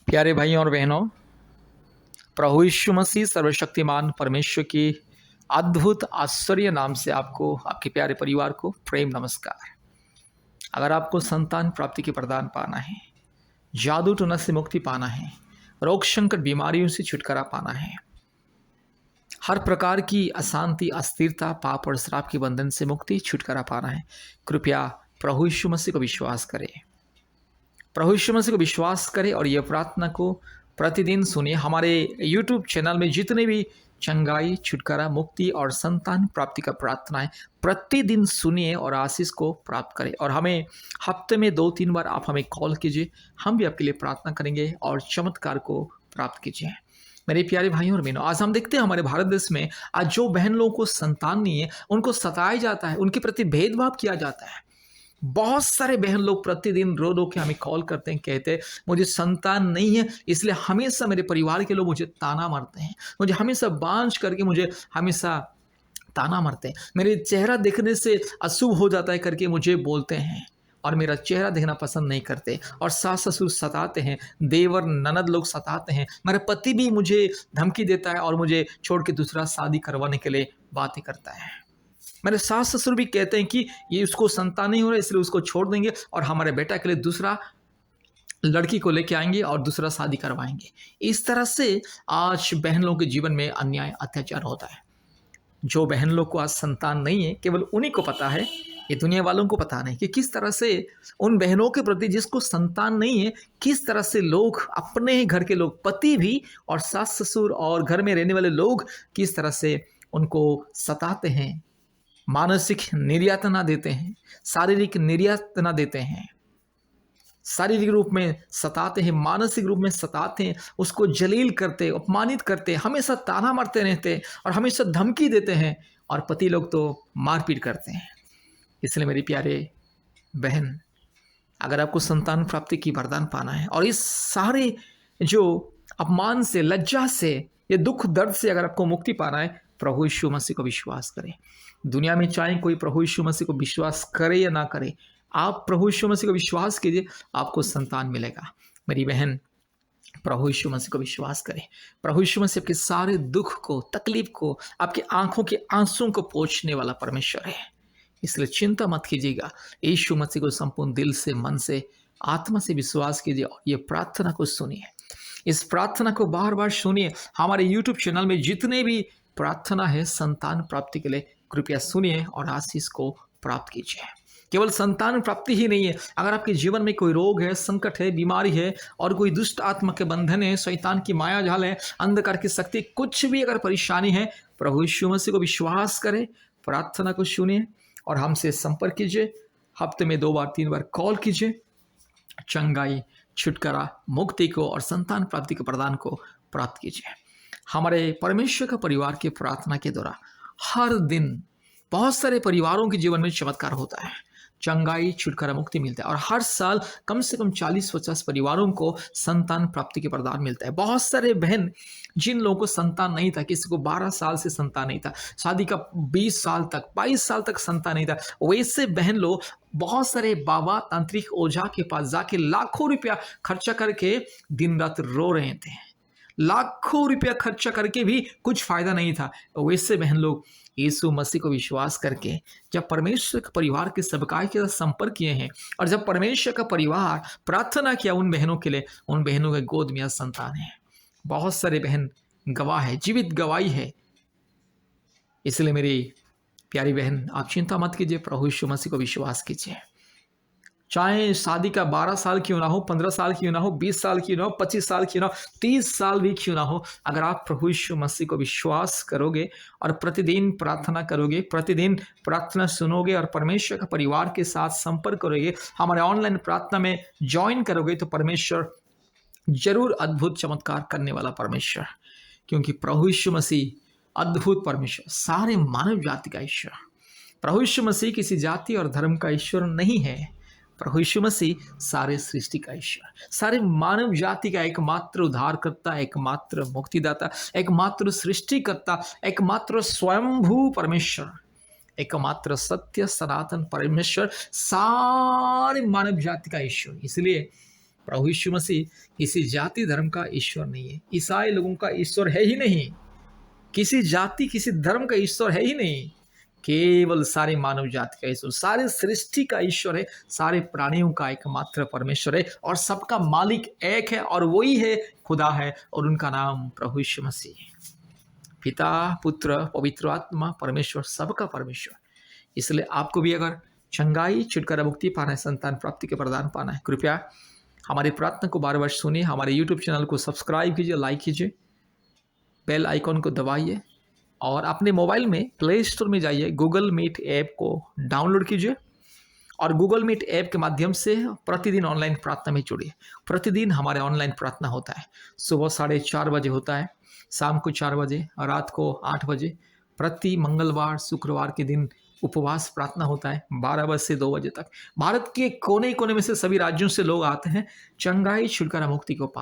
प्यारे भाइयों और बहनों, प्रभु यीशु मसीह सर्वशक्तिमान परमेश्वर की अद्भुत आश्चर्य नाम से आपको, आपके प्यारे परिवार को प्रेम नमस्कार। अगर आपको संतान प्राप्ति के प्रदान पाना है, जादू टोना से मुक्ति पाना है, रोग संकट बीमारियों से छुटकारा पाना है, हर प्रकार की अशांति, अस्थिरता, पाप और श्राप के बंधन से मुक्ति छुटकारा पाना है, कृपया प्रभु यीशु मसीह को विश्वास करें। प्रभु यीशु मसीह को विश्वास करें और यह प्रार्थना को प्रतिदिन सुनिए। हमारे YouTube चैनल में जितने भी चंगाई, छुटकारा, मुक्ति और संतान प्राप्ति का प्रार्थना है, प्रतिदिन सुनिए और आशीष को प्राप्त करें। और हमें हफ्ते में 2-3 बार आप हमें कॉल कीजिए, हम भी आपके लिए प्रार्थना करेंगे और चमत्कार को प्राप्त कीजिए। मेरे प्यारे भाइयों और बहनों, आज हम देखते हैं हमारे भारत देश में आज जो बहन लोगों को संतान नहीं है, उनको सताया जाता है, उनके प्रति भेदभाव किया जाता है। बहुत सारे बहन लोग प्रतिदिन रो रो के हमें कॉल करते हैं, कहते हैं मुझे संतान नहीं है, इसलिए हमेशा मेरे परिवार के लोग मुझे ताना मारते हैं, मुझे हमेशा बांझ करके मुझे हमेशा ताना मारते हैं, मेरे चेहरा देखने से अशुभ हो जाता है करके मुझे बोलते हैं और मेरा चेहरा देखना पसंद नहीं करते। और सास ससुर सताते हैं, देवर ननद लोग सताते हैं, मेरा पति भी मुझे धमकी देता है और मुझे छोड़ के दूसरा शादी करवाने के लिए बातें करता है। मेरे सास ससुर भी कहते हैं कि ये उसको संतान नहीं हो रहा, इसलिए उसको छोड़ देंगे और हमारे बेटा के लिए दूसरा लड़की को लेके आएंगे और दूसरा शादी करवाएंगे। इस तरह से आज बहन लोगों के जीवन में अन्याय, अत्याचार होता है। जो बहन लोग को आज संतान नहीं है, केवल उन्हीं को पता है, ये दुनिया वालों को पता नहीं कि किस तरह से उन बहनों के प्रति जिसको संतान नहीं है, किस तरह से लोग, अपने ही घर के लोग, पति भी और सास ससुर और घर में रहने वाले लोग किस तरह से उनको सताते हैं, मानसिक निर्यातना देते हैं, शारीरिक निर्यातना देते हैं, शारीरिक रूप में सताते हैं, मानसिक रूप में सताते हैं, उसको जलील करते, अपमानित करते, हमेशा ताना मारते रहते हैं और हमेशा धमकी देते हैं और पति लोग तो मारपीट करते हैं। इसलिए मेरी प्यारे बहन, अगर आपको संतान प्राप्ति की वरदान पाना है और इस सारे जो अपमान से, लज्जा से, ये दुख दर्द से अगर आपको मुक्ति पाना है, प्रभु यीशु मसीह को विश्वास करें। दुनिया में चाहे कोई प्रभु यीशु मसीह को विश्वास करे या ना करे, आप प्रभु यीशु मसीह को विश्वास कीजिए, आपको संतान मिलेगा। मेरी बहन, प्रभु यीशु मसीह को विश्वास करें। प्रभु यीशु मसीह आपके सारे दुख को, तकलीफ को, आपकी आंखों के आंसुओं को पोंछने वाला परमेश्वर है। इसलिए चिंता मत कीजिएगा। यीशु मसीह को संपूर्ण दिल से, मन से, आत्मा से विश्वास कीजिए और ये प्रार्थना को सुनिए। इस प्रार्थना को बार बार सुनिए। हमारे यूट्यूब चैनल में जितने भी प्रार्थना है संतान प्राप्ति के लिए, कृपया सुनिए और आशीष को प्राप्त कीजिए। केवल संतान प्राप्ति ही नहीं है, अगर आपके जीवन में कोई रोग है, संकट है, बीमारी है और कोई दुष्ट आत्मा के बंधन है, शैतान की माया जाल है, अंधकार की शक्ति, कुछ भी अगर परेशानी है, प्रभु यीशु मसीह को विश्वास करें, प्रार्थना को सुनिए और हमसे संपर्क कीजिए। हफ्ते में 2 बार 3 बार कॉल कीजिए। चंगाई, छुटकारा, मुक्ति को और संतान प्राप्ति के प्रदान को प्राप्त कीजिए। हमारे परमेश्वर का परिवार की प्रार्थना के द्वारा हर दिन बहुत सारे परिवारों के जीवन में चमत्कार होता है, चंगाई, छुटकारा, मुक्ति मिलता है और हर साल कम से कम 40-50 परिवारों को संतान प्राप्ति के प्रदान मिलता है। बहुत सारे बहन जिन लोगों को संतान नहीं था, किसी को 12 साल से संतान नहीं था, शादी का 20 साल तक, 22 साल तक संतान नहीं था, वैसे बहन लोग बहुत सारे बाबा, तांत्रिक, ओझा के पास जाके लाखों रुपया खर्चा करके दिन रात रो रहे थे, लाखों रुपया खर्चा करके भी कुछ फायदा नहीं था। वैसे बहन लोग यीशु मसीह को विश्वास करके जब परमेश्वर के परिवार के सबकाय के साथ संपर्क किए हैं और जब परमेश्वर का परिवार प्रार्थना किया उन बहनों के लिए, उन बहनों के गोद में संतान है। बहुत सारे बहन गवाह है, जीवित गवाही है। इसलिए मेरी प्यारी बहन, आप चिंता मत कीजिए, प्रभु यीशु मसीह को विश्वास कीजिए। चाहे शादी का 12 साल क्यों ना हो, 15 साल क्यों ना हो, 20 साल क्यों ना हो, 25 साल क्यों ना हो, 30 साल भी क्यों ना हो, अगर आप प्रभु यीशु मसीह को विश्वास करोगे और प्रतिदिन प्रार्थना करोगे, प्रतिदिन प्रार्थना सुनोगे और परमेश्वर का परिवार के साथ संपर्क करोगे, हमारे ऑनलाइन प्रार्थना में ज्वाइन करोगे, तो परमेश्वर जरूर अद्भुत चमत्कार करने वाला परमेश्वर, क्योंकि प्रभु यीशु मसीह अद्भुत परमेश्वर, सारे मानव जाति का ईश्वर। प्रभु यीशु मसीह किसी जाति और धर्म का ईश्वर नहीं है। प्रभु यीशु मसीह सारे सृष्टि का ईश्वर, सारे मानव जाति का एकमात्र उद्धारकर्ता, एकमात्र मुक्तिदाता, एकमात्र सृष्टिकर्ता, एकमात्र स्वयंभू परमेश्वर, एकमात्र सत्य सनातन परमेश्वर, सारे मानव जाति का ईश्वर। इसलिए प्रभु यीशु मसीह किसी जाति धर्म का ईश्वर नहीं है। ईसाई लोगों का ईश्वर है ही नहीं, किसी जाति किसी धर्म का ईश्वर है ही नहीं, केवल सारे मानव जाति का ईश्वर, सारे सृष्टि का ईश्वर है, सारे प्राणियों का एकमात्र परमेश्वर है और सबका मालिक एक है और वही है खुदा है और उनका नाम प्रभु यीशु मसीह। पिता पुत्र पवित्र आत्मा परमेश्वर, सबका परमेश्वर। इसलिए आपको भी अगर चंगाई छुटकारा मुक्ति पाना है, संतान प्राप्ति के प्रदान पाना है, कृपया हमारी प्रार्थना को 12 वर्ष सुनिए। हमारे यूट्यूब चैनल को सब्सक्राइब कीजिए, लाइक कीजिए, बेल आइकॉन को दबाइए और अपने मोबाइल में प्ले स्टोर में जाइए, गूगल मीट ऐप को डाउनलोड कीजिए और गूगल मीट ऐप के माध्यम से प्रतिदिन ऑनलाइन प्रार्थना में जुड़िए। प्रतिदिन हमारे ऑनलाइन प्रार्थना होता है, सुबह 4:30 बजे होता है, शाम को 4 बजे और रात को 8 बजे। प्रति मंगलवार शुक्रवार के दिन उपवास प्रार्थना होता है 12 बजे से 2 बजे तक। भारत के कोने कोने में से सभी राज्यों से लोग आते हैं चंगाई छुटकारा मुक्ति को